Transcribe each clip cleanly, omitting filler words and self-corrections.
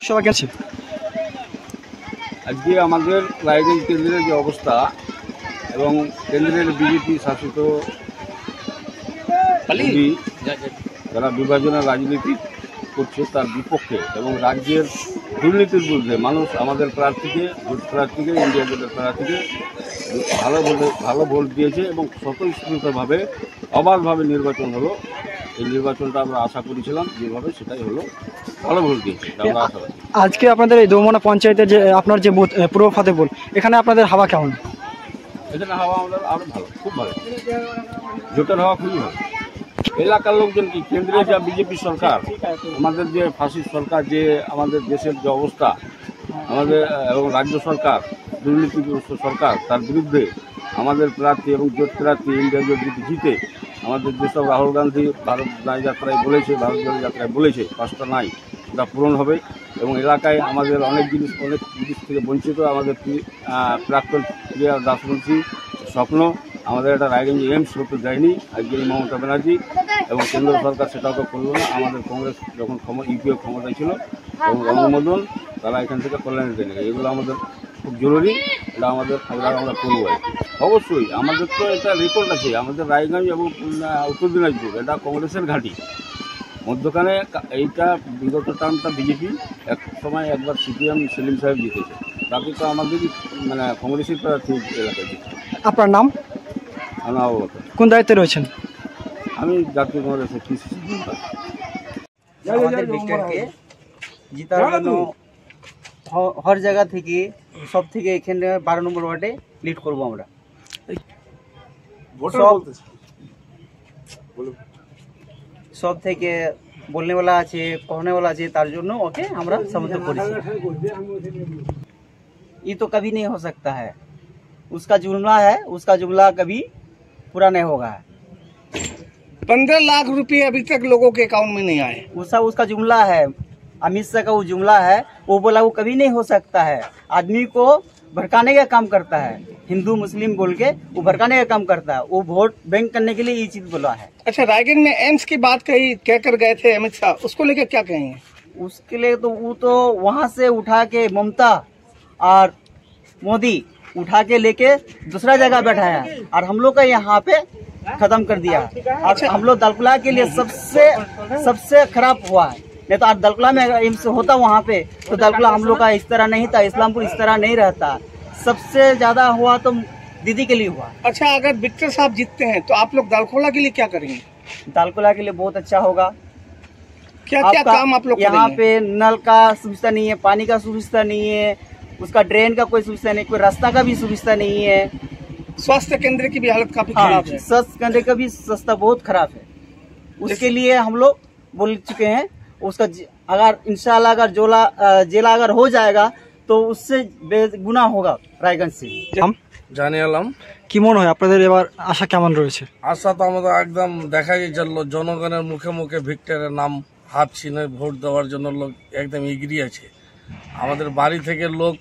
সবাই গেছে আজকে আমাদের রায়গঞ্জ কেন্দ্রের যে অবস্থা এবং কেন্দ্রের বিজেপি শাসিত যারা বিভাজনের রাজনীতি করছে তার বিপক্ষে এবং রাজ্যের দুর্নীতির বিরুদ্ধে মানুষ আমাদের প্রার্থীকে ইন্ডিয়া জোটের প্রার্থীকে ভালো ভোট দিয়েছে এবং স্বতঃস্ফূর্তভাবে অবাধভাবে নির্বাচন হলো। এই নির্বাচনটা আমরা আশা করেছিলাম যেভাবে সেটাই হলো, ভালো ভোট দিয়েছে আমরা আশা করি। আজকে আপনাদের এই দোমনা পঞ্চায়েতের যে আপনার যে বুথ পূর্ব ফতেপুর, এখানে আপনাদের হাওয়া কেমন? এখানে হাওয়া আমাদের আরও ভালো, খুব ভালো, জোটের হাওয়া খুবই ভালো। এলাকার লোকজন কি কেন্দ্রে যা বিজেপি সরকার, আমাদের যে ফাঁসির সরকার, যে আমাদের দেশের যে অবস্থা আমাদের এবং রাজ্য সরকার দুর্নীতিগ্রস্ত সরকার, তার বিরুদ্ধে আমাদের প্রার্থী এবং জোট প্রার্থী ইন্ডিয়া জোট যদি জিতে, আমাদের যেসব রাহুল গান্ধী ভারত যাত্রায় বলেছে, ভারত জোড়ো যাত্রায় বলেছে 5টা নাই, সেটা পূরণ হবে এবং এলাকায় আমাদের অনেক জিনিস থেকে বঞ্চিত আমাদের প্রাক্তন প্রিয়া দাসবংশী স্বপ্ন, আমাদের একটা রায়গঞ্জ এইমস হতে যায়নি আজকে মমতা ব্যানার্জি এবং কেন্দ্র সরকার সেটাও তো করলো না। আমাদের কংগ্রেস যখন ইউপিএ ক্ষমতায় ছিল এবং অনুমোদন তারা এখান থেকে কল্যাণী দেন, এগুলো আমাদের খুব জরুরি, এটা আমরা করবো। অবশ্যই আমাদের তো এটা রেকর্ড আছে, আমাদের রায়গঞ্জ এবং উত্তর দিনাজপুর এটা কংগ্রেসের ঘাঁটি, মধ্যখানে এইটা বিগত টার্মটা বিজেপি, এক সময় একবার সিপিএম সেলিম সাহেব জিতেছে, বাকি তো আমাদেরই কংগ্রেসের প্রার্থী এলাকায় জিতেছে। আপনার নাম? কোন দায়িত্বে রয়েছেন? আমি জাতীয় কংগ্রেসের আমাদের ভিক্টরকে জিতার জন্য হর জায়গা থেকে সব থেকে এখানে 12 নম্বর ওয়ার্ডে লিড করব আমরা। সব থেকে बोलने वाला আছে, कहने वाला আছে, তার জন্য ওকে আমরা সমর্থন করেছি। ये तो कभी नहीं हो सकता है, उसका जुमला कभी पूरा नहीं होगा। 15 लाख रुपए अभी तक लोगों के अकाउंट में नहीं आए। उसका जुमला है, अमित शाह का वो जुमला है, वो बोला वो कभी नहीं हो सकता है। आदमी को भड़काने का काम करता है, हिंदू मुस्लिम बोल के वो भड़काने का काम करता है, वो वोट बैंक करने के लिए ये चीज बोला है। अच्छा, रायगढ़ में एम्स की बात कही, क्या कर गए थे अमित शाह, उसको लेकर क्या कहेंगे? उसके लिए तो वो तो वहाँ से उठा के ममता और मोदी उठा के लेके दूसरा जगह बैठाया और हम लोग का यहाँ पे खत्म कर दिया। अच्छा, हम लोग दलकुला के लिए सबसे खराब हुआ है, नहीं तो आज दलकुला में एम्स होता वहाँ पे तो दलकुला हम लोग का इस तरह नहीं था, इस्लामपुर इस तरह नहीं रहता। सबसे ज्यादा हुआ तो दीदी के लिए हुआ। अच्छा, अगर विक्टर साहब जीतते हैं तो आप लोग दालकोला के लिए क्या करेंगे? दालकोला के लिए बहुत अच्छा होगा। क्या काम आप लोग यहाँ पे नल का सुविधा नहीं है, पानी का सुविधा नहीं है, उसका ड्रेन का कोई सुविधा नहीं, कोई रास्ता का भी सुविधा नहीं है। स्वास्थ्य केंद्र की भी हालत काफी खराब है। स्वास्थ्य केंद्र का भी सस्ता बहुत खराब है। उसके लिए हम लोग बोल चुके हैं, उसका अगर इंशाल्लाह अगर जेला अगर हो जाएगा तो उससे बेगुना होगा रायगंज से। জানি এলাম কি মনে হয় আপনাদের এবার আশা কেমন রয়েছে? আশা তো আমাদের একদম দেখাই চললো, জনগণের মুখে মুখে ভিক্টরের নাম হাত ছিনে ভোট দেওয়ার জন্য লোক একদম এগিয়ে আছে। আমাদের বাড়ি থেকে লোক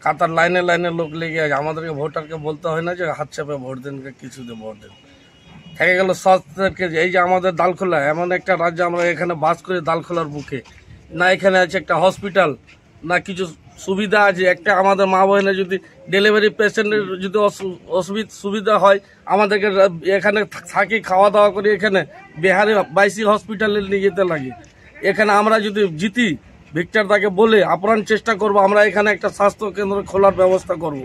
কাতার লাইনে লোক লেগে আছে, আমাদেরকে ভোটারকে বলতে হয় না যে হাত চাপে ভোট দেন, কিছুতে ভোট দেন। থেকে গেল স্বাস্থ্যকে, এই যে আমাদের দালখোলা এমন একটা রাজ্য, আমরা এখানে বাস করি দালখোলার বুকে, না এখানে আছে একটা হসপিটাল, না কিছু সুবিধা আছে। একটা আমাদের মা বোনের যদি ডেলিভারি পেশেন্টের যদি সুবিধা হয়, আমাদেরকে এখানে থাকি খাওয়া দাওয়া করি, এখানে বিহারে 22 হসপিটালে নিয়ে যেতে লাগে। এখানে আমরা যদি জিতি, ভিক্টর তাকে বলে আপ্রাণ চেষ্টা করব, আমরা এখানে একটা স্বাস্থ্য কেন্দ্র খোলার ব্যবস্থা করব।